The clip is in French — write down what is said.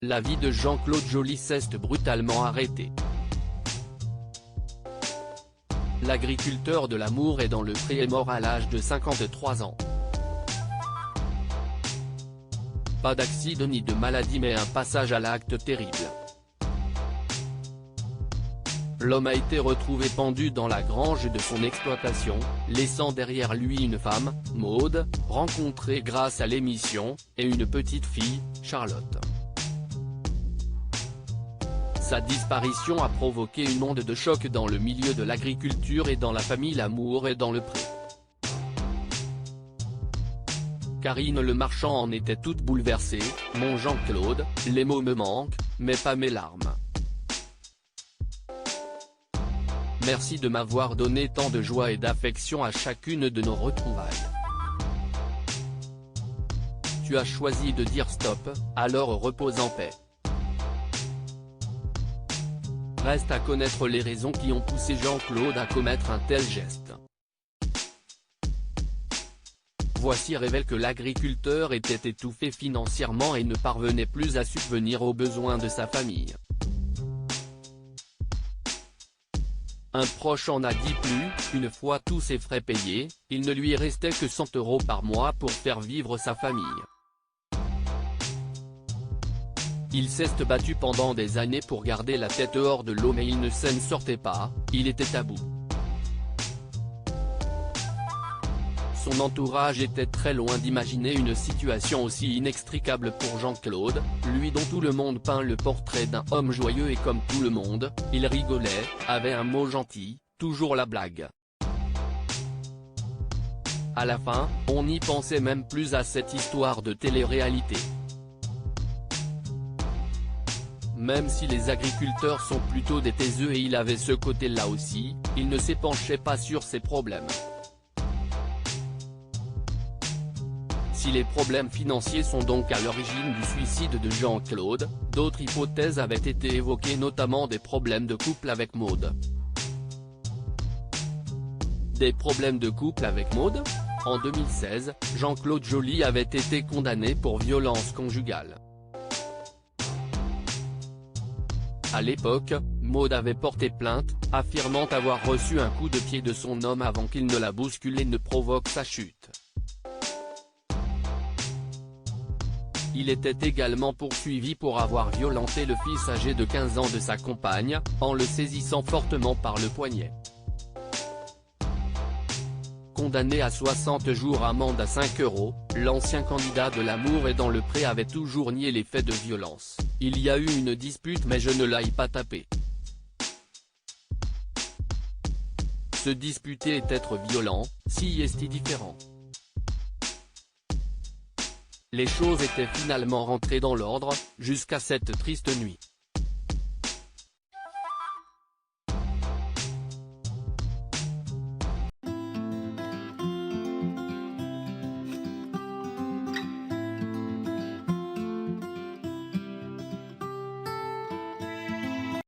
La vie de Jean-Claude Joly s'est brutalement arrêtée. L'agriculteur de l'Amour et dans le Pré est mort à l'âge de 53 ans. Pas d'accident ni de maladie mais un passage à l'acte terrible. L'homme a été retrouvé pendu dans la grange de son exploitation, laissant derrière lui une femme, Maude, rencontrée grâce à l'émission, et une petite fille, Charlotte. Sa disparition a provoqué une onde de choc dans le milieu de l'agriculture et dans la famille L'Amour et dans le Pré. Karine Le Marchand en était toute bouleversée. « Mon Jean-Claude, les mots me manquent, mais pas mes larmes. Merci de m'avoir donné tant de joie et d'affection à chacune de nos retrouvailles. Tu as choisi de dire stop, alors repose en paix. Reste à connaître les raisons qui ont poussé Jean-Claude à commettre un tel geste. » Voici révèle que l'agriculteur était étouffé financièrement et ne parvenait plus à subvenir aux besoins de sa famille. Un proche en a dit plus, une fois tous ses frais payés, il ne lui restait que 100 € par mois pour faire vivre sa famille. Il s'est battu pendant des années pour garder la tête hors de l'eau mais il ne s'en sortait pas, il était à bout. Son entourage était très loin d'imaginer une situation aussi inextricable pour Jean-Claude, lui dont tout le monde peint le portrait d'un homme joyeux et comme tout le monde, il rigolait, avait un mot gentil, toujours la blague. À la fin, on n'y pensait même plus à cette histoire de télé-réalité. Même si les agriculteurs sont plutôt des taiseux et il avait ce côté-là aussi, il ne s'épanchait pas sur ses problèmes. Si les problèmes financiers sont donc à l'origine du suicide de Jean-Claude, d'autres hypothèses avaient été évoquées notamment des problèmes de couple avec Maude. Des problèmes de couple avec Maude ? En 2016, Jean-Claude Joly avait été condamné pour violence conjugale. À l'époque, Maude avait porté plainte, affirmant avoir reçu un coup de pied de son homme avant qu'il ne la bouscule et ne provoque sa chute. Il était également poursuivi pour avoir violenté le fils âgé de 15 ans de sa compagne, en le saisissant fortement par le poignet. Condamné à 60 jours amende à 5 €, l'ancien candidat de l'Amour et dans le Pré avait toujours nié les faits de violence. Il y a eu une dispute mais je ne l'aille pas taper. Se disputer est être violent, si est différent. Les choses étaient finalement rentrées dans l'ordre, jusqu'à cette triste nuit.